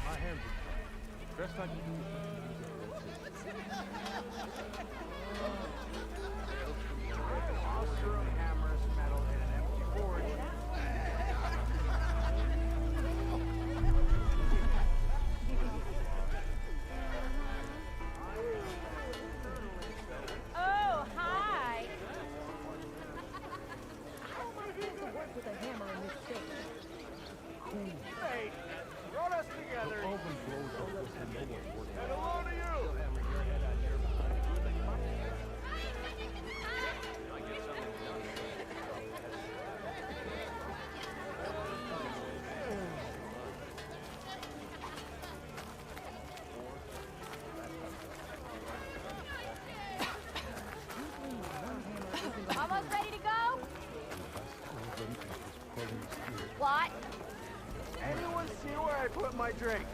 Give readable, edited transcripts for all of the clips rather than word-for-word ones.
My hands are best I can do. Hammers, metal, and an empty board. Oh, hi. Hey, brought us together. Oven blows up with the no one working. And hello to you. Almost ready to go? What? Anyone see where I put my drink?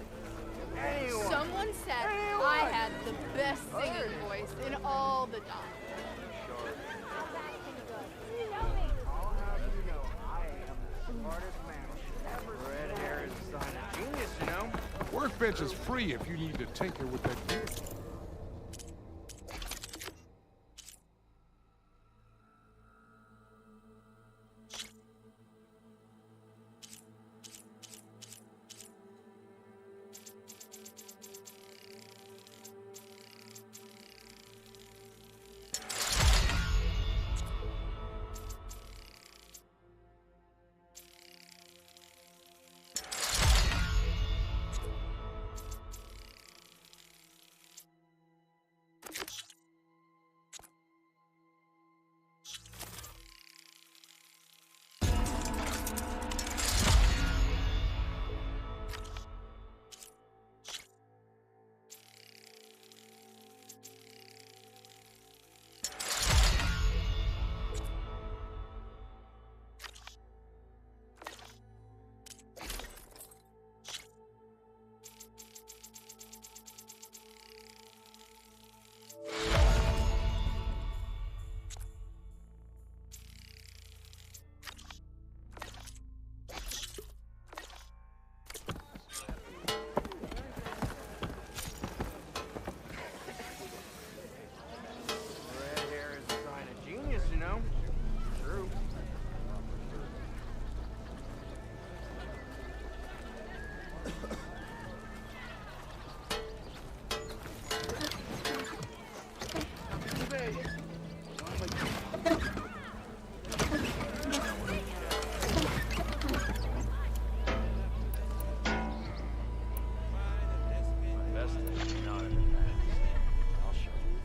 Anyone? Someone said Anyone? I had the best singing voice in all the dogs. I'll have you know, I am the smartest man ever. Red hair is a sign of genius, you know? Workbench is free if you need to tinker with that gear. Red hair is a sign of genius, you know? True. Best is not an advantage. I'll show you.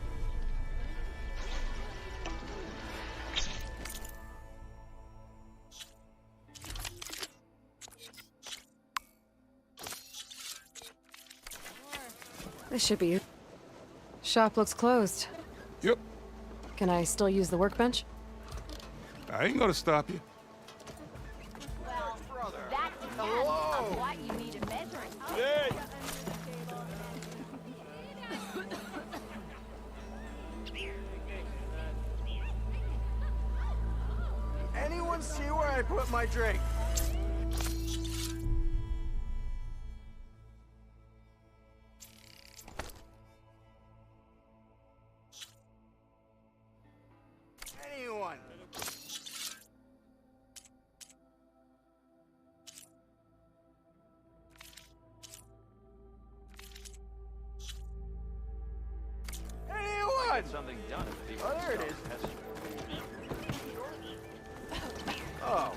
This should be it. Shop looks closed. Yep, Can I still use the workbench? I ain't gonna stop you. Well, Brother. that depends on what you need a measuring. Hey! Anyone see where I put my drink? Anyone? Anyone? Get something done if people Oh, there it stop is. pestering. Oh,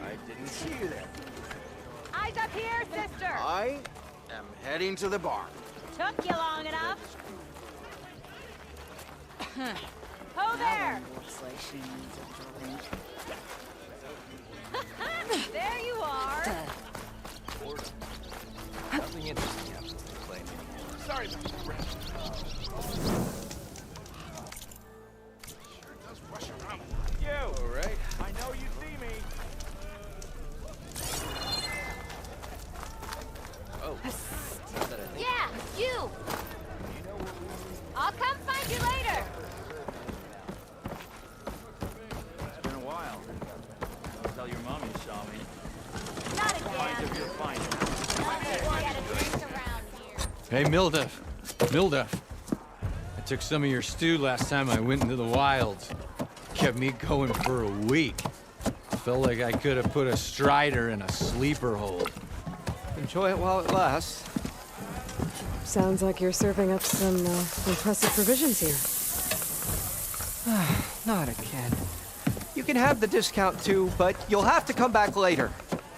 I didn't see you there. Eyes up here, sister. I am heading to the bar. Took you long enough. Ho there. Looks like she needs a drink. There you are. Nothing interesting happens to the claim anymore. Sorry about the rest. Sure does rush around. You! All right. I know you see me. Oh, now that I think Yeah, you. I'll come find you later. it's been a while. Don't tell your mom you saw me. Not Mind again. if you'll find it. Hey, Mildef. I took some of your stew last time I went into the wilds. Kept me going for a week. Felt like I could have put a strider in a sleeper hold. Enjoy it while it lasts. Sounds like you're serving up some impressive provisions here. Not again. You can have the discount too, but you'll have to come back later.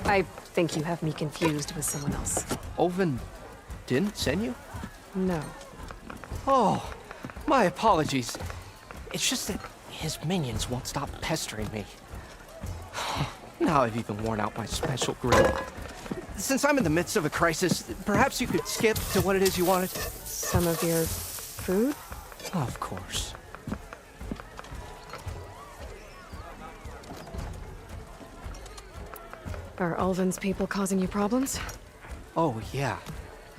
I think you have me confused with someone else. Oven didn't send you? No. Oh, my apologies. It's just that his minions won't stop pestering me. Now I've even worn out my special grill. Since I'm in the midst of a crisis, perhaps you could skip to what it is you wanted? Some of your food? Of course. Are Ulvin's people causing you problems? Oh, yeah.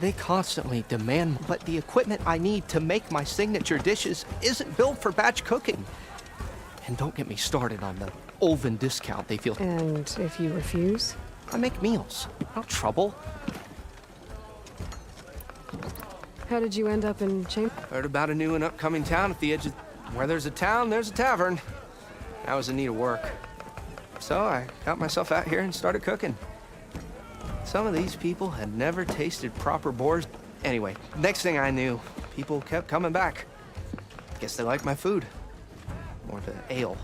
They constantly demand, but the equipment I need to make my signature dishes isn't built for batch cooking. And don't get me started on the Ulvin discount they feel. And if you refuse? I make meals, no trouble. How did you end up in Chamber? Heard about a new and upcoming town at the edge of... Where there's a town, there's a tavern. I was in need of work. So I got myself out here and started cooking. Some of these people had never tasted proper boars. Anyway, next thing I knew, people kept coming back. Guess they liked my food. Or the ale.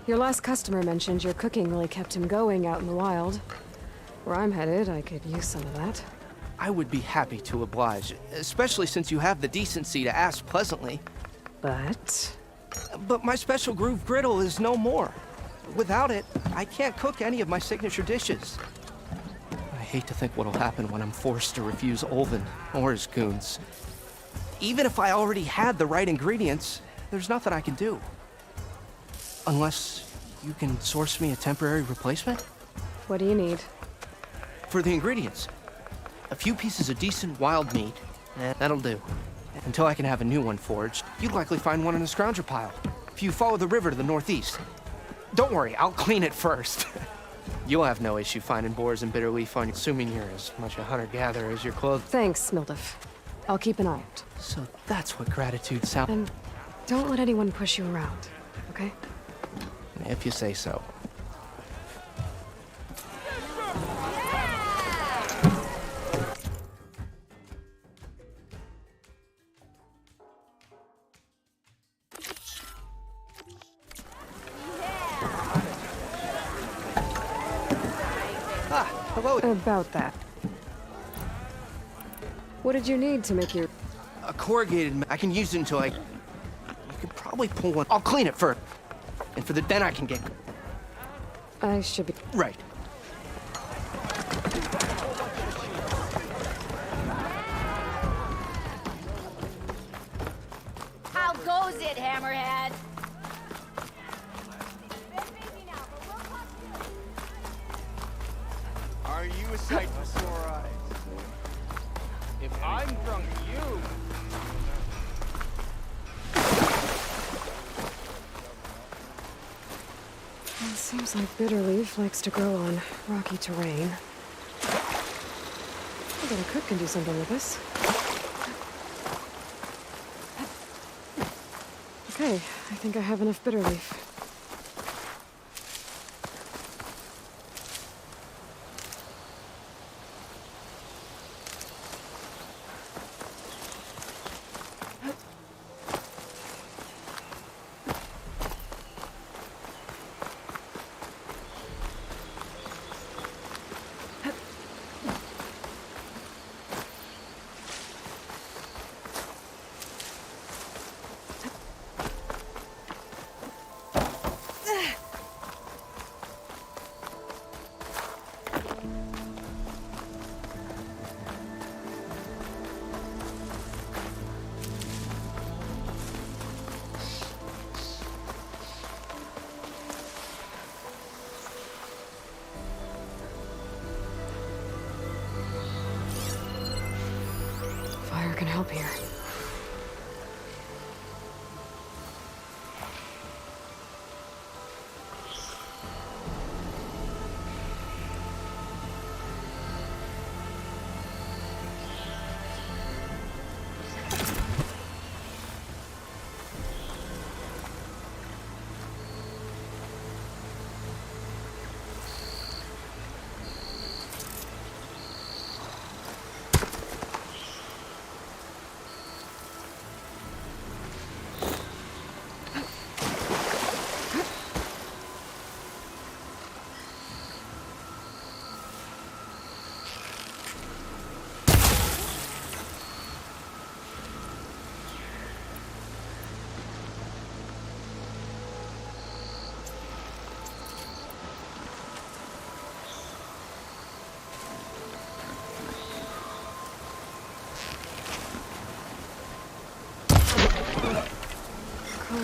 Your last customer mentioned your cooking really kept him going out in the wild. Where I'm headed, I could use some of that. I would be happy to oblige, especially since you have the decency to ask pleasantly. But But my special groove griddle is no more. Without it, I can't cook any of my signature dishes. I hate to think what'll happen when I'm forced to refuse Ulvin or his goons. Even if I already had the right ingredients, there's nothing I can do. Unless you can source me a temporary replacement? what do you need? For the ingredients, a few pieces of decent wild meat, that'll do. Until I can have a new one forged, you'd likely find one in a scrounger pile. If you follow the river to the northeast. Don't worry, I'll clean it first. You'll have no issue finding boars and bitter leaf on, assuming you're as much a hunter-gatherer as your clothes. Thanks, Mildef. I'll keep an eye out. So that's what gratitude sounds. And don't let anyone push you around, okay? If you say so. Hello. About that. What did you need to make your... A corrugated. I can use it until you could probably pull one. I'll clean it first. And then I can get... I should be... Right. How goes it, Hammerhead? Are you a sight for sore eyes? If I'm drunk, you... It seems like Bitterleaf likes to grow on rocky terrain. I bet a cook can do something with this. Okay, I think I have enough Bitterleaf. Fire can help here.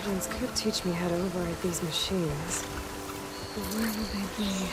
Agents could teach me how to override these machines. But where will they be?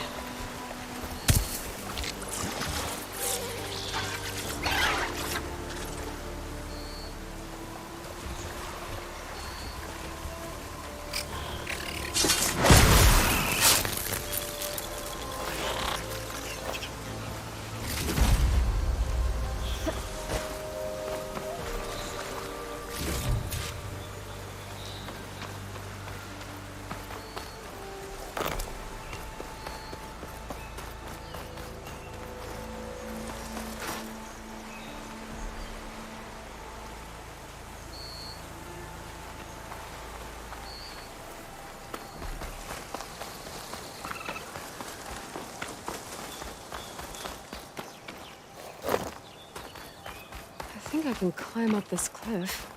I think I can climb up this cliff.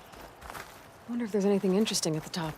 I wonder if there's anything interesting at the top.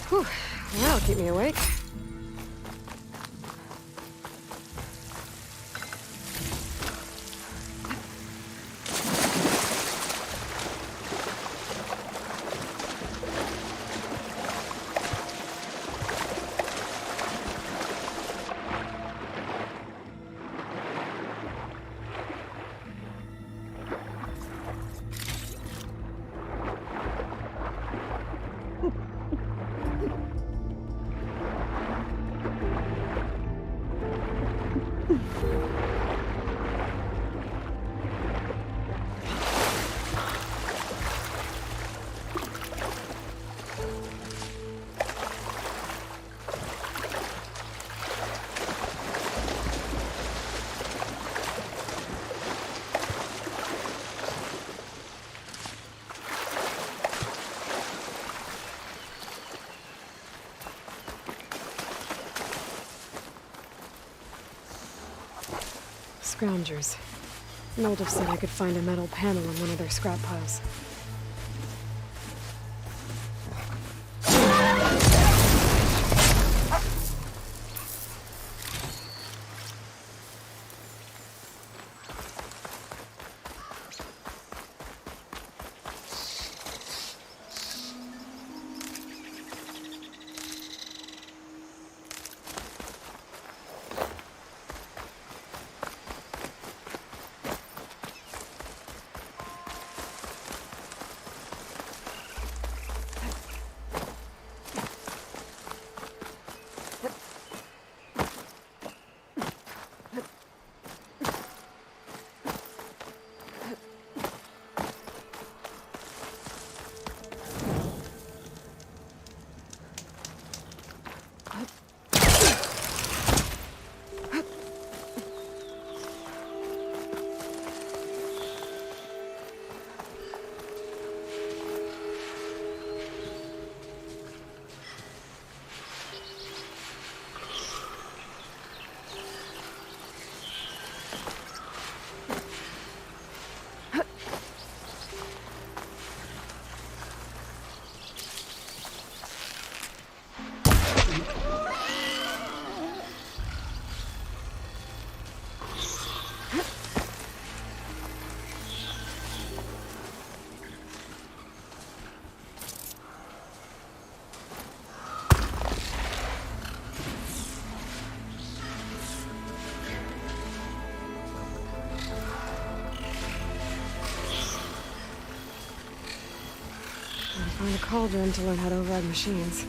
Whew, that'll keep me awake. Scroungers. Moldov said I could find a metal panel on one of their scrap piles. Gotta find a cauldron to learn how to override machines.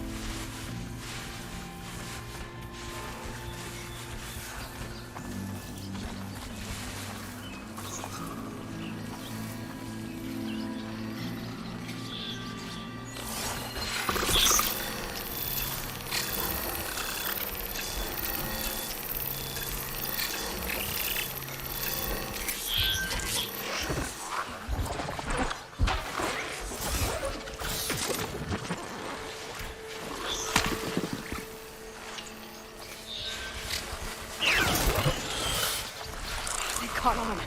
Caught on.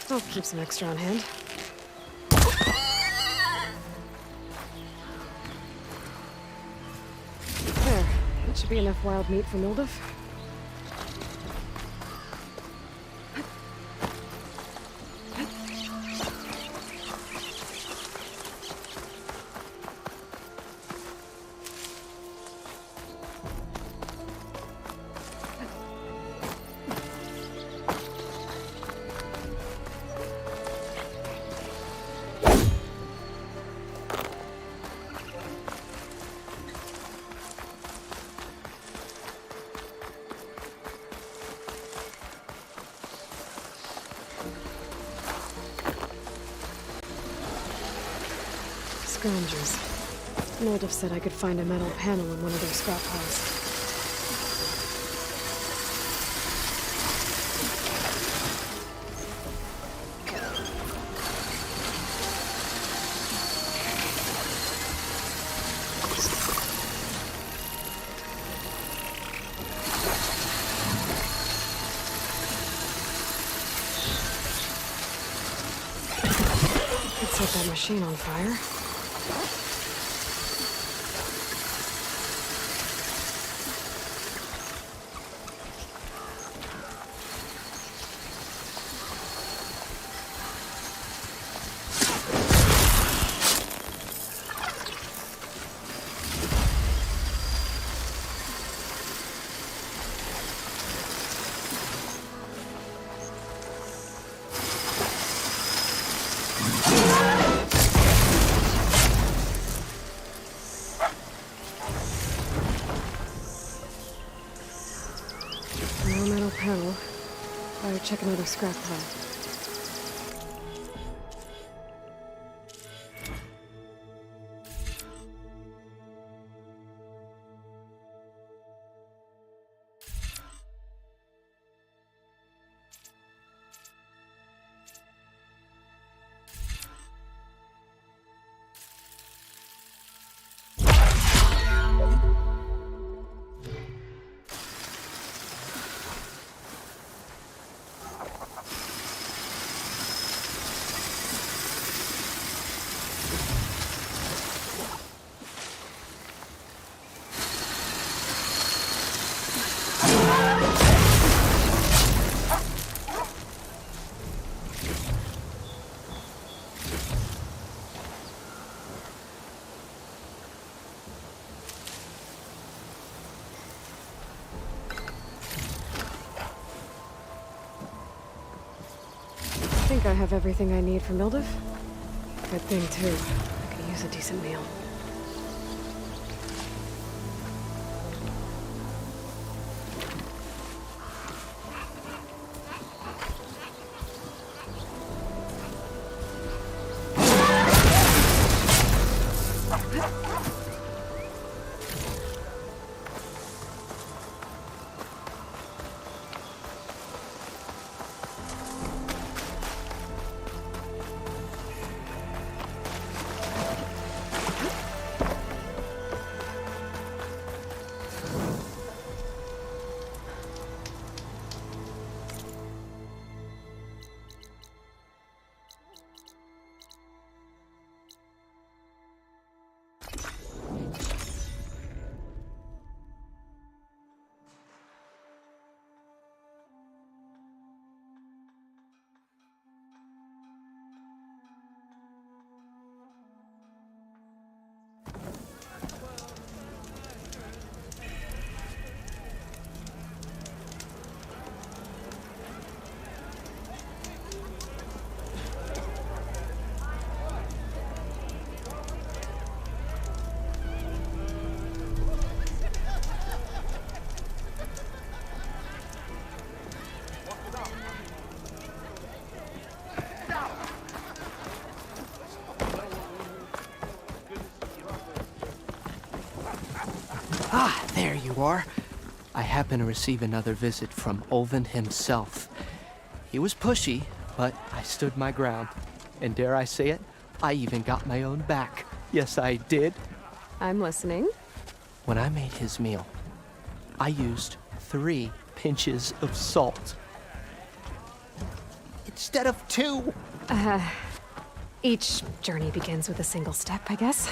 I'll keep some extra on hand. There. That should be enough wild meat for Mildef. Scroungers. Mildef said I could find a metal panel in one of their scrap piles. Could set that machine on fire. No metal panel. Better check another scrap pile. think I have everything I need for Mildev. Good thing, too. I could use a decent meal. Ah, there you are. I happen to receive another visit from Ulvin himself. He was pushy, but I stood my ground. And dare I say it, I even got my own back. Yes, I did. I'm listening. When I made his meal, I used 3 pinches of salt. Instead of 2. Each journey begins with a single step, I guess.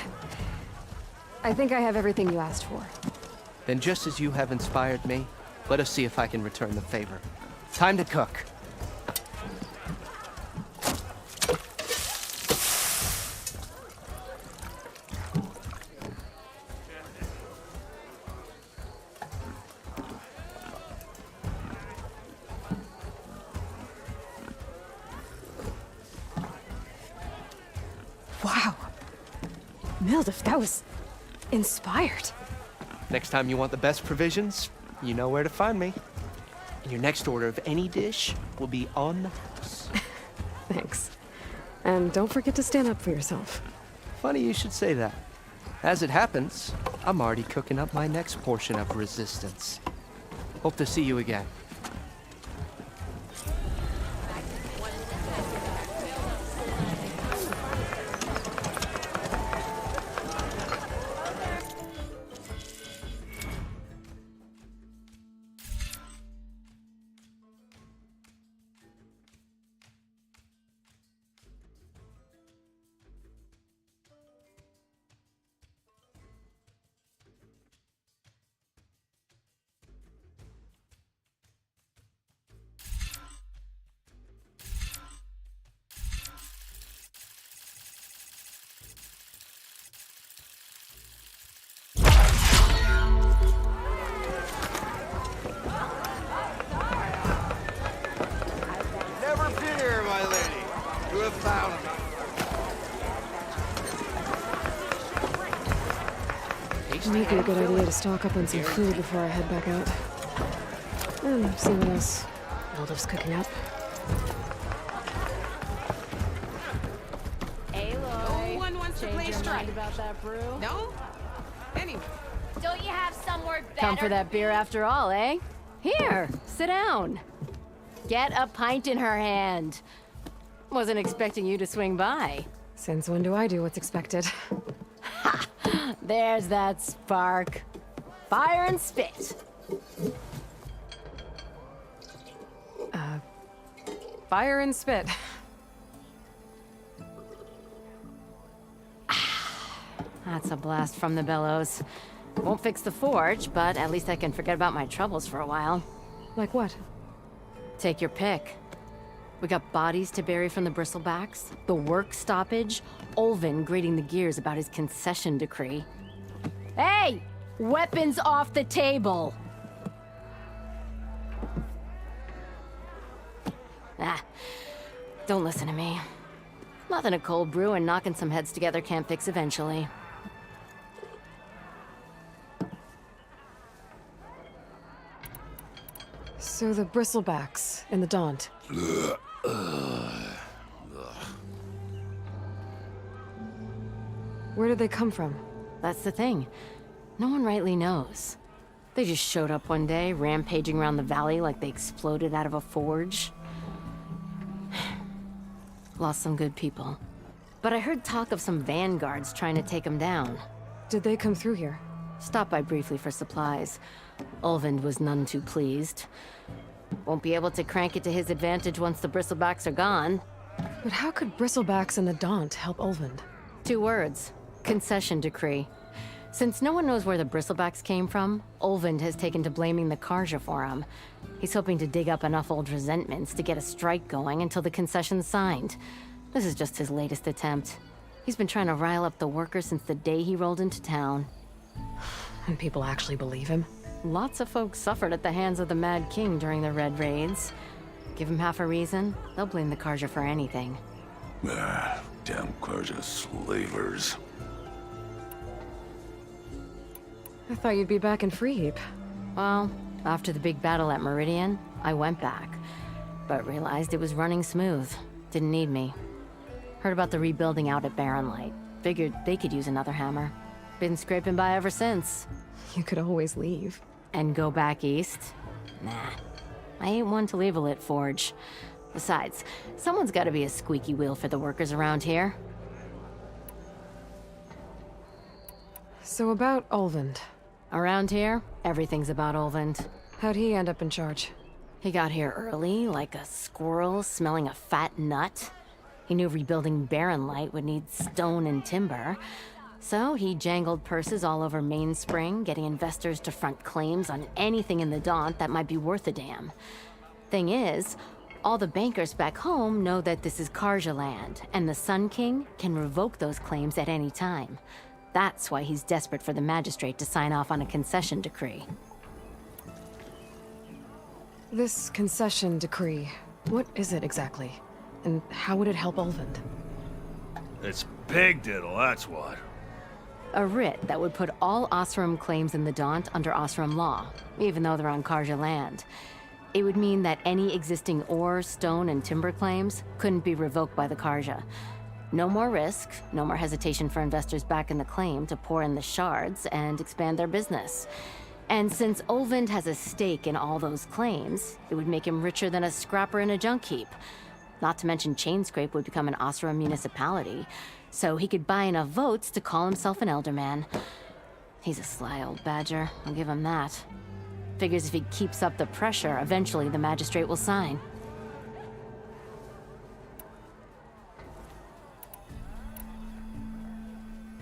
I think I have everything you asked for. Then just as you have inspired me, let us see if I can return the favor. Time to cook. Wow. Mildev, that was inspired. Next time you want the best provisions, you know where to find me. And your next order of any dish will be on the house. Thanks. And don't forget to stand up for yourself. Funny you should say that. As it happens, I'm already cooking up my next portion of resistance. Hope to see you again. Never fear, my lady. You have found me. Might be a good idea to stock up on some food before I head back out. And see what else Mildev's cooking up. Aloy. No one wants to play strike. About that brew? No? Anyway. Don't you have somewhere better? Come for that beer after all, eh? Here, sit down. Get a pint in her hand. Wasn't expecting you to swing by. Since when do I do what's expected? There's that spark. Fire and spit. Fire and spit. That's a blast from the bellows. Won't fix the forge, but at least I can forget about my troubles for a while. Like what? Take your pick. We got bodies to bury from the bristlebacks, the work stoppage, Ulvin grating the gears about his concession decree. Hey! Weapons off the table! Don't listen to me. Nothing a cold brew and knocking some heads together can't fix eventually. So the bristlebacks in the Daunt. Where did they come from? That's the thing. No one rightly knows. They just showed up one day, rampaging around the valley like they exploded out of a forge. Lost some good people. But I heard talk of some vanguards trying to take them down. Did they come through here? Stopped by briefly for supplies. Ulvund was none too pleased. Won't be able to crank it to his advantage once the bristlebacks are gone. But how could bristlebacks and the Daunt help Ulvund? 2 words. Concession decree. Since no one knows where the bristlebacks came from, Ulvund has taken to blaming the Karja for him. He's hoping to dig up enough old resentments to get a strike going until the concession's signed. This is just his latest attempt. He's been trying to rile up the workers since the day he rolled into town. And people actually believe him? Lots of folks suffered at the hands of the Mad King during the Red Raids. Give him half a reason, they'll blame the Karja for anything. Damn Karja slavers. I thought you'd be back in Freeheap. Well, after the big battle at Meridian, I went back. But realized it was running smooth. Didn't need me. Heard about the rebuilding out at Barren Light. Figured they could use another hammer. Been scraping by ever since. You could always leave. And go back east? Nah. I ain't one to leave a lit forge. Besides, someone's gotta be a squeaky wheel for the workers around here. So about Ulvund. Around here, everything's about Ulvund. How'd he end up in charge? He got here early, like a squirrel smelling a fat nut. He knew rebuilding Barren Light would need stone and timber. So he jangled purses all over Mainspring, getting investors to front claims on anything in the Daunt that might be worth a damn. Thing is, all the bankers back home know that this is Karja land, and the Sun King can revoke those claims at any time. That's why he's desperate for the magistrate to sign off on a concession decree. This concession decree, what is it exactly? And how would it help Ulvund? It's pig diddle, that's what. A writ that would put all Osram claims in the Daunt under Osram law, even though they're on Karja land. It would mean that any existing ore, stone, and timber claims couldn't be revoked by the Karja. No more risk, no more hesitation for investors back in the claim to pour in the shards and expand their business. And since Ulvund has a stake in all those claims, it would make him richer than a scrapper in a junk heap. Not to mention Chainscrape would become an Osram municipality, so he could buy enough votes to call himself an elderman. He's a sly old badger, I'll give him that. Figures if he keeps up the pressure, eventually the magistrate will sign.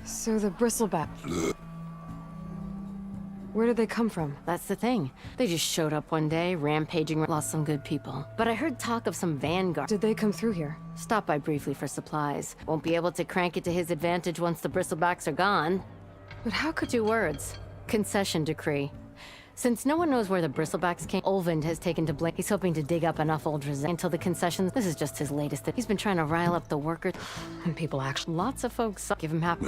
So the bristleback... Where did they come from? That's the thing. They just showed up one day, rampaging, lost some good people. But I heard talk of some vanguard. Did they come through here? Stopped by briefly for supplies. Won't be able to crank it to his advantage once the bristlebacks are gone. But how could... 2 words. Concession decree. Since no one knows where the bristlebacks came, Ulvund has taken to blame. He's hoping to dig up enough old resentment until the concessions. This is just his latest. He's been trying to rile up the workers. And people actually... Lots of folks give him half.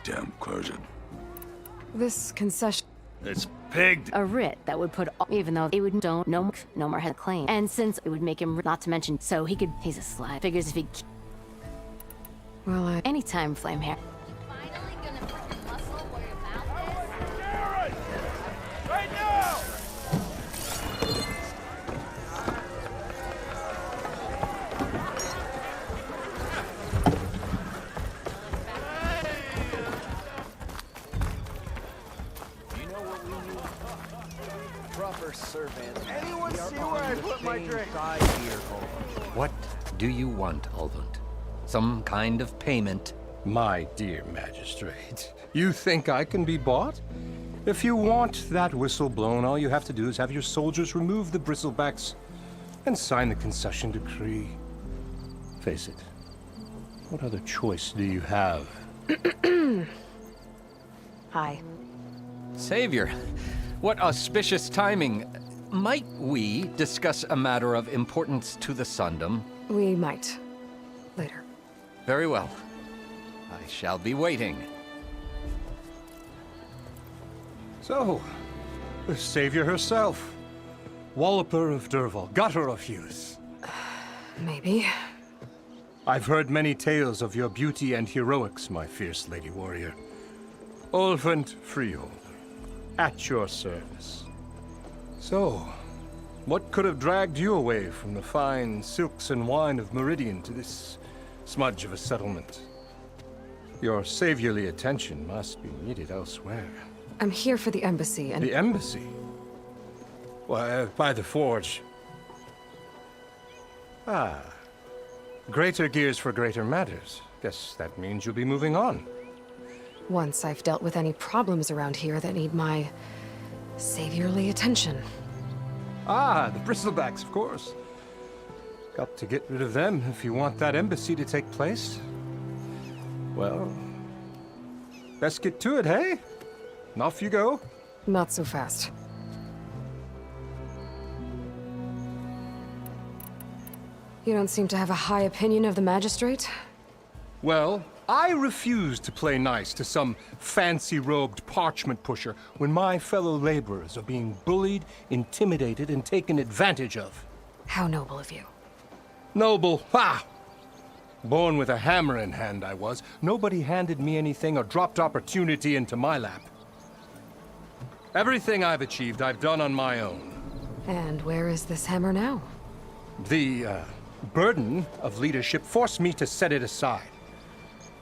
Damn Karja. This concession... It's pig. A writ that would put, even though it would don't, no more head claim. And since it would make him, not to mention, so he could, he's a sly. Figures if he... Well, Anytime, Flame Hair. Finally gonna put the muscle where your mouth is? Right now! You know what we need? Proper servant. Anyone see where I put my drink? What do you want, Ulvund? Some kind of payment? My dear magistrate, you think I can be bought? If you want that whistle blown, all you have to do is have your soldiers remove the bristlebacks and sign the concession decree. Face it, what other choice do you have? Hi. Savior, what auspicious timing. Might we discuss a matter of importance to the Sundom? We might. Later. Very well. I shall be waiting. So, the savior herself. Walloper of Derval, gutter of youth. Maybe. I've heard many tales of your beauty and heroics, my fierce lady warrior. Ulvent Freehold, at your service. So, what could have dragged you away from the fine silks and wine of Meridian to this smudge of a settlement? Your saviorly attention must be needed elsewhere. I'm here for the embassy and... The embassy? Why, by the forge. Ah. Greater gears for greater matters. Guess that means you'll be moving on. Once I've dealt with any problems around here that need my saviorly attention. Ah, the bristlebacks, of course. Got to get rid of them if you want that embassy to take place. Well, best get to it, hey? And off you go. Not so fast. You don't seem to have a high opinion of the magistrate? Well, I refuse to play nice to some fancy-robed parchment pusher when my fellow laborers are being bullied, intimidated, and taken advantage of. How noble of you. Noble? Ha! Born with a hammer in hand, I was. Nobody handed me anything or dropped opportunity into my lap. Everything I've achieved, I've done on my own. And where is this hammer now? The, burden of leadership forced me to set it aside.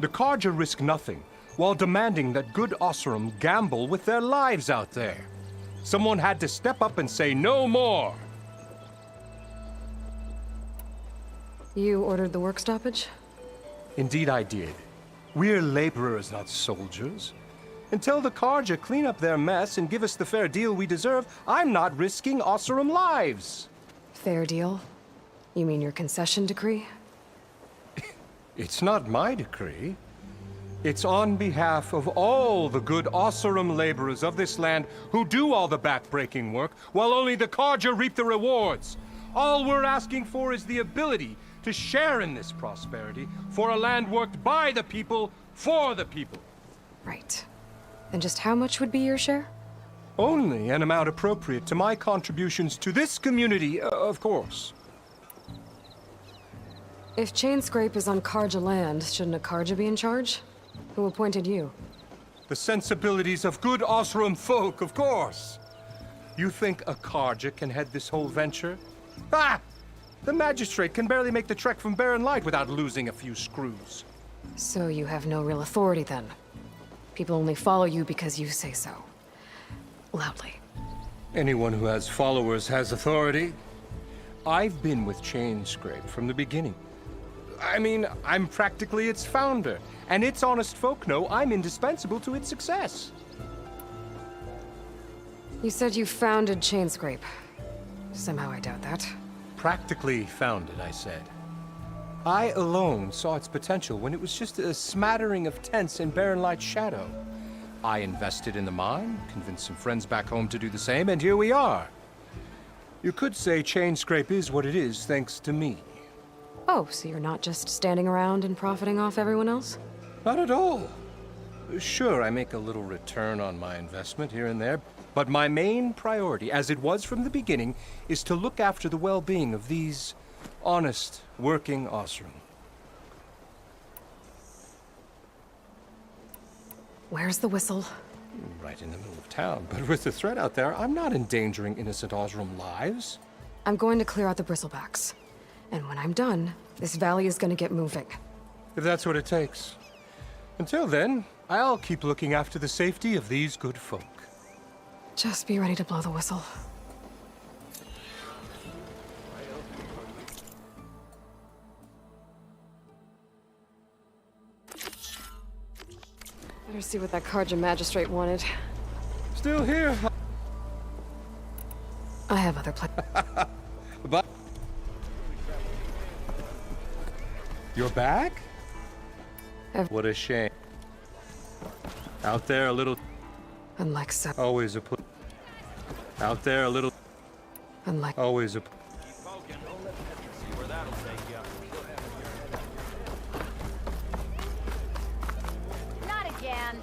The Carja risk nothing, while demanding that good Osseram gamble with their lives out there. Someone had to step up and say no more! You ordered the work stoppage? Indeed I did. We're laborers, not soldiers. Until the Carja clean up their mess and give us the fair deal we deserve, I'm not risking Osseram lives! Fair deal? You mean your concession decree? It's not my decree. It's on behalf of all the good Osseram laborers of this land who do all the back-breaking work, while only the Carja reap the rewards. All we're asking for is the ability to share in this prosperity for a land worked by the people, for the people. Right. And just how much would be your share? Only an amount appropriate to my contributions to this community, of course. If Chainscrape is on Carja land, shouldn't a Carja be in charge? Who appointed you? The sensibilities of good Osseram folk, of course. You think a Carja can head this whole venture? Ah! The magistrate can barely make the trek from Barren Light without losing a few screws. So you have no real authority then? People only follow you because you say so. Loudly. Anyone who has followers has authority. I've been with Chainscrape from the beginning. I mean, I'm practically its founder, and its honest folk know I'm indispensable to its success. You said you founded Chainscrape. Somehow I doubt that. Practically founded, I said. I alone saw its potential when it was just a smattering of tents in Barren Light's shadow. I invested in the mine, convinced some friends back home to do the same, and here we are. You could say Chainscrape is what it is thanks to me. Oh, so you're not just standing around and profiting off everyone else? Not at all. Sure, I make a little return on my investment here and there, but my main priority, as it was from the beginning, is to look after the well-being of these honest, working Osseram. Where's the whistle? Right in the middle of town, but with the threat out there, I'm not endangering innocent Osseram lives. I'm going to clear out the bristlebacks. And when I'm done, this valley is gonna get moving. If that's what it takes. Until then, I'll keep looking after the safety of these good folk. Just be ready to blow the whistle. Better see what that Carja magistrate wanted. Still here. I have other plans. But you're back? What a shame. Out there a little... Unlike so. Always a... Out there a little... Unlike Always a... Not again.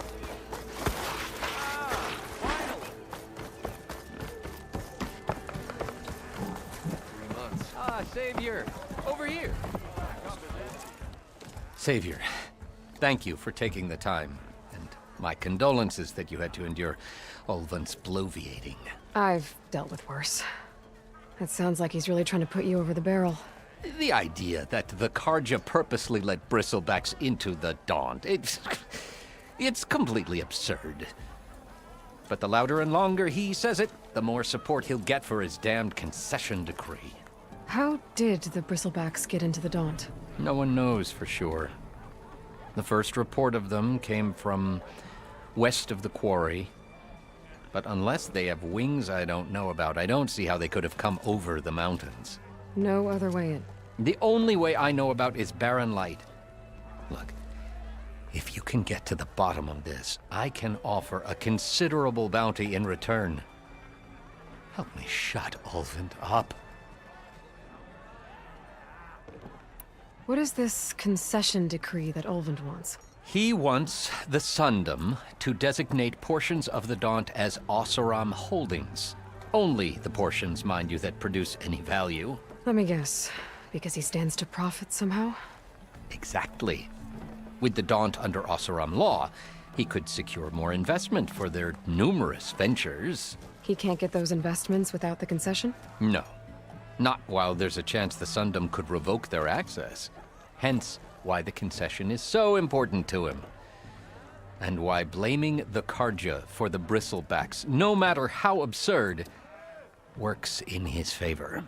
Ah, Savior! Over here! Savior, thank you for taking the time, and my condolences that you had to endure Ulvin's bloviating. I've dealt with worse. It sounds like he's really trying to put you over the barrel. The idea that the Karja purposely let bristlebacks into the Daunt, it's completely absurd. But the louder and longer he says it, the more support he'll get for his damned concession decree. How did the bristlebacks get into the Daunt? No one knows for sure. The first report of them came from west of the quarry. But unless they have wings I don't know about, I don't see how they could have come over the mountains. No other way in. The only way I know about is barren light. Look, if you can get to the bottom of this, I can offer a considerable bounty in return. Help me shut Ulvin up. What is this concession decree that Ulvund wants? He wants the Sundom to designate portions of the Daunt as Oseram holdings. Only the portions, mind you, that produce any value. Let me guess. Because he stands to profit somehow? Exactly. With the Daunt under Oseram law, he could secure more investment for their numerous ventures. He can't get those investments without the concession? No. Not while there's a chance the Sundom could revoke their access. Hence, why the concession is so important to him. And why blaming the Karja for the bristlebacks, no matter how absurd, works in his favor.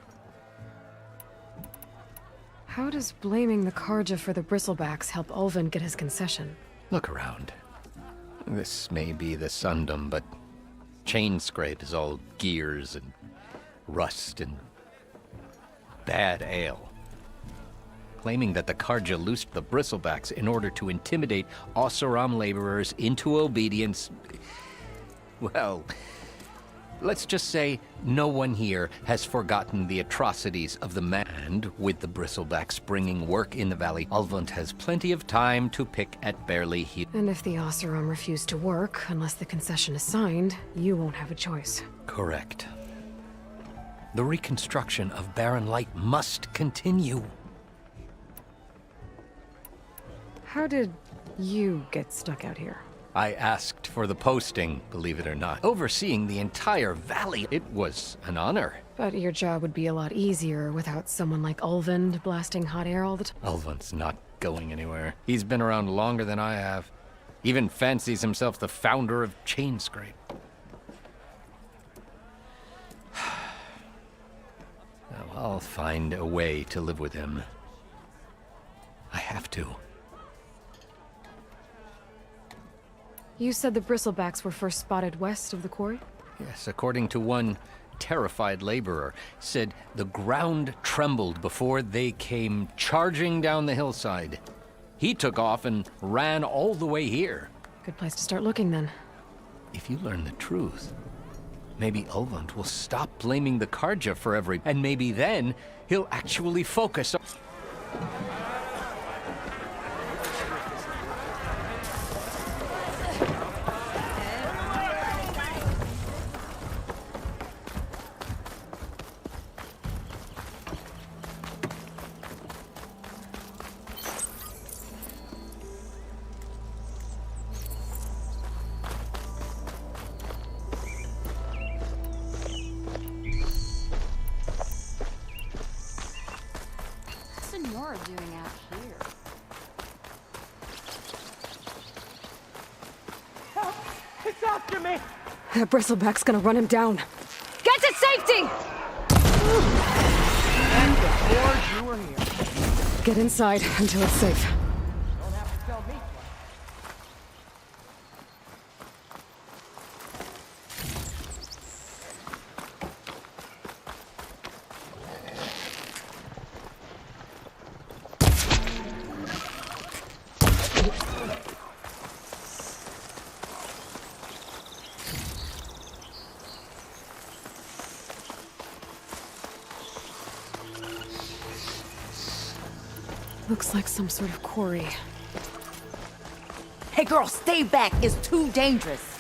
How does blaming the Karja for the bristlebacks help Ulvin get his concession? Look around. This may be the Sundom, but Chainscrape is all gears and rust and bad ale. Claiming that the Karja loosed the bristlebacks in order to intimidate Oseram laborers into obedience. Well, let's just say no one here has forgotten the atrocities of the man. And with the bristlebacks bringing work in the valley, Ulvund has plenty of time to pick at barely heel. And if the Oseram refuse to work, unless the concession is signed, you won't have a choice. Correct. The reconstruction of Barren Light must continue. How did you get stuck out here? I asked for the posting, believe it or not. Overseeing the entire valley, it was an honor. But your job would be a lot easier without someone like Ulvund blasting hot air all the time. Ulvund's not going anywhere. He's been around longer than I have. Even fancies himself the founder of Chainscrape. Now, I'll find a way to live with him. I have to. You said the bristlebacks were first spotted west of the quarry? Yes, according to one terrified laborer, said the ground trembled before they came charging down the hillside. He took off and ran all the way here. Good place to start looking, then. If you learn the truth, maybe Ulvund will stop blaming the Karja for and maybe then he'll actually focus on... Doing out here? Help! It's after me! That bristleback's gonna run him down. Get to safety! And before you were here. Get inside until it's safe. Don't have to tell me twice. Looks like some sort of quarry. Hey girl, stay back. It's too dangerous.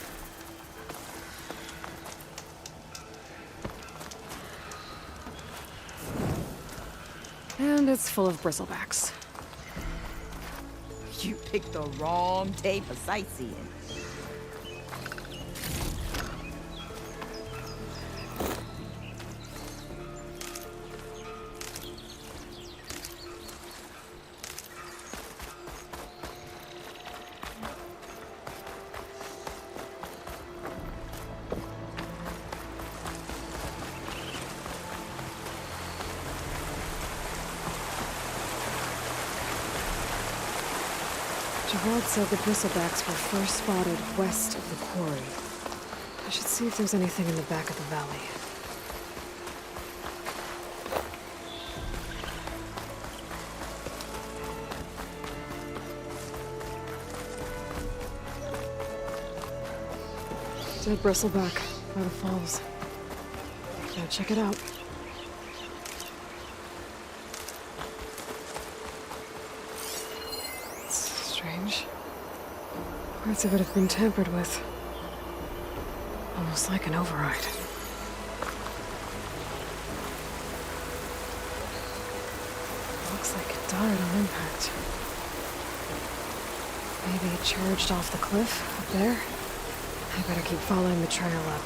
And it's full of bristlebacks. You picked the wrong day for sightseeing. Gerard said the bristlebacks were first spotted west of the quarry. I should see if there's anything in the back of the valley. Dead bristleback by the falls. Gotta check it out. Strange. Parts of it have been tampered with. Almost like an override. Looks like it died on impact. Maybe it charged off the cliff up there. I better keep following the trail up.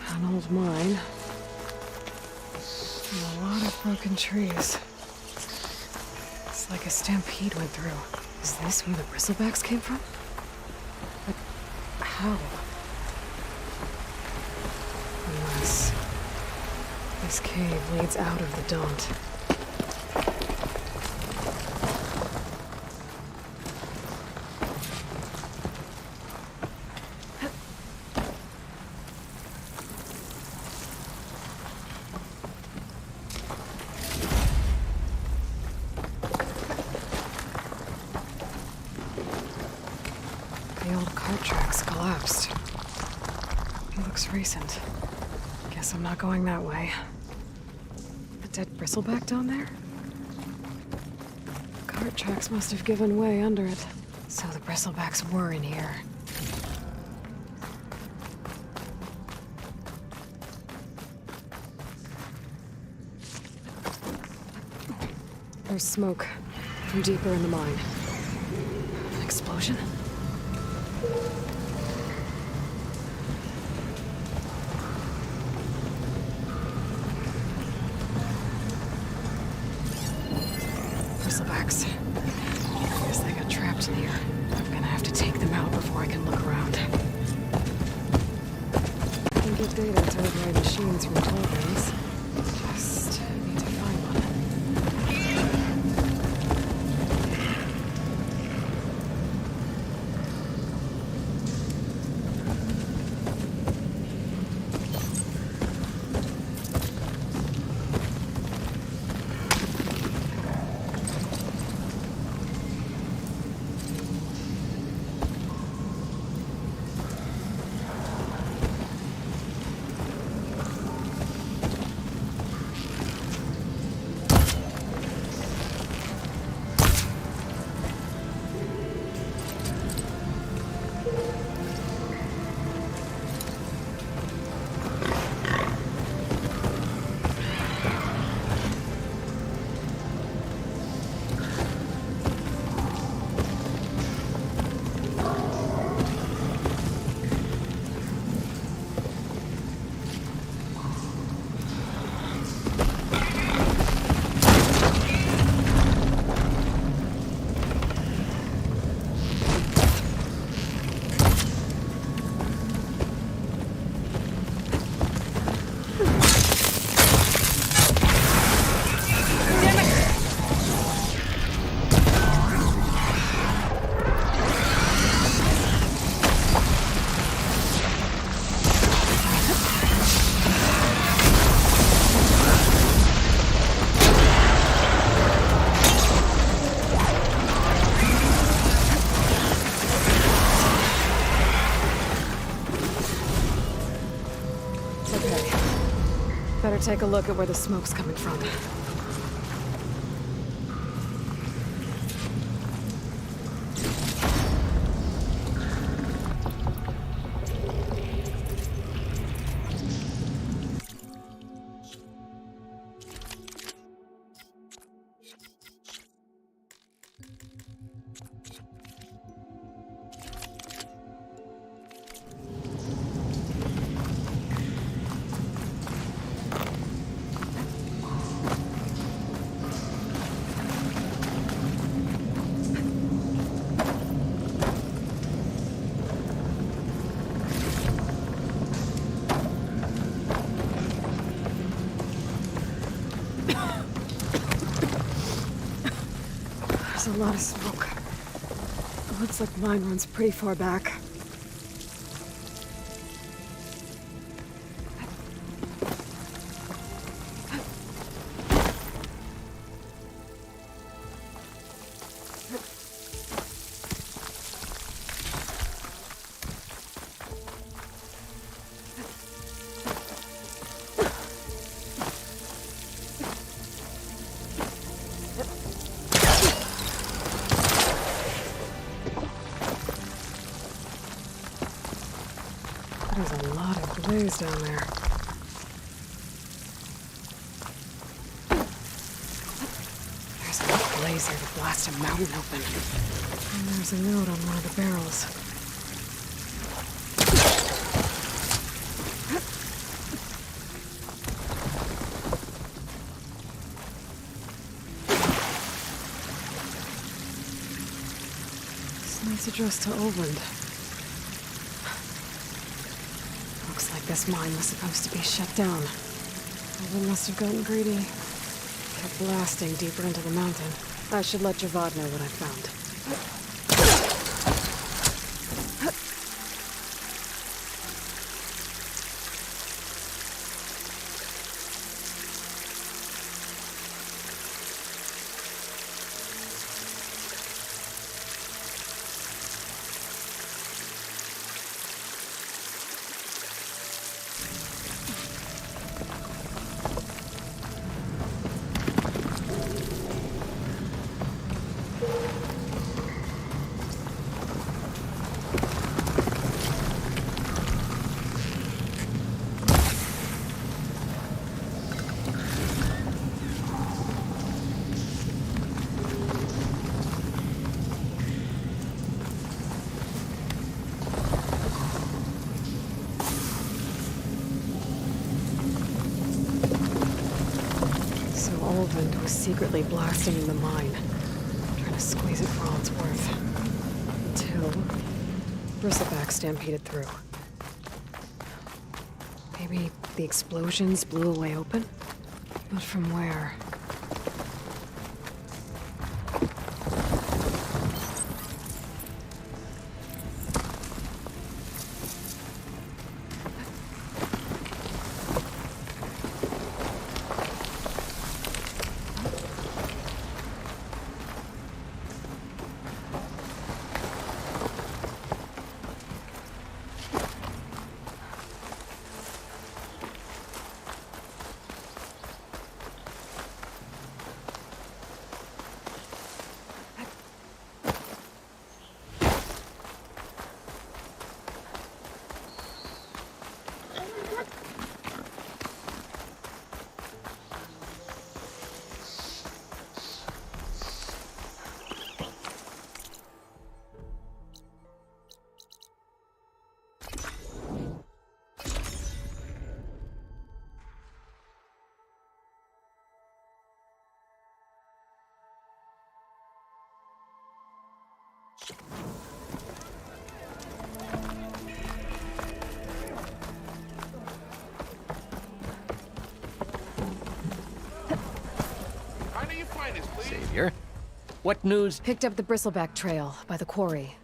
An old mine. And a lot of broken trees. It's like a stampede went through. Is this where the bristlebacks came from? But how? Unless this cave leads out of the Daunt. The old cart tracks collapsed. It looks recent. Guess I'm not going that way. A dead bristleback down there? The cart tracks must have given way under it. So the bristlebacks were in here. There's smoke from deeper in the mine. An explosion? Bristlebacks. Guess they got trapped in here. I'm gonna have to take them out before I can look around. I can get data to override machines from toll rings. Just need to find one. Better take a look at where the smoke's coming from. There's a lot of smoke. It looks like mine runs pretty far back. There's a lot of blaze down there. There's enough blaze here to blast a mountain open. And there's a note on one of the barrels. This night's addressed to Oland. Looks like this mine was supposed to be shut down. Oland must have gotten greedy. Kept blasting deeper into the mountain. I should let Javad know what I found. Oland was secretly blasting in the mine, trying to squeeze it for all it's worth. Until bristleback stampeded through. Maybe the explosions blew a way open? But from where? Savior, what news? Picked up the bristleback trail by the quarry.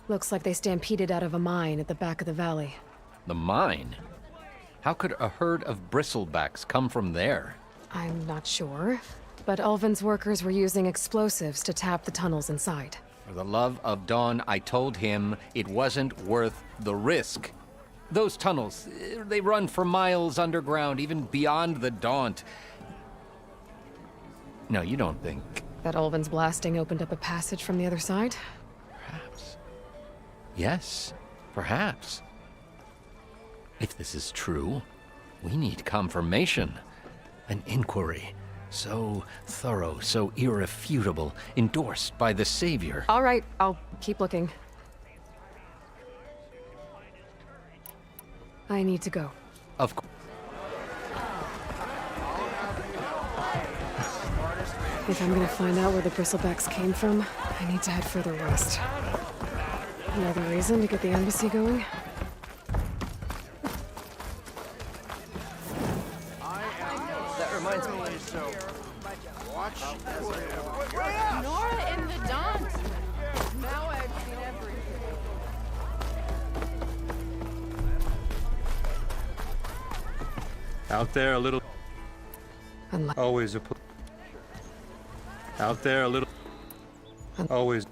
Looks like they stampeded out of a mine at the back of the valley. The mine? How could a herd of bristlebacks come from there? I'm not sure, but Ulvin's workers were using explosives to tap the tunnels inside. For the love of Dawn, I told him it wasn't worth the risk. Those tunnels, they run for miles underground, even beyond the Daunt. No, you don't think... That Ulvin's blasting opened up a passage from the other side? Perhaps. Yes, perhaps. If this is true, we need confirmation. An inquiry. So thorough, so irrefutable, endorsed by the Savior. All right, I'll keep looking. I need to go. Of course. If I'm gonna find out where the bristlebacks came from, I need to head further west. Another reason to get the embassy going? That reminds me. Nora in the Daunt. Now I've seen everything. Out there a little... Unless... Always a... Out there a little... Always...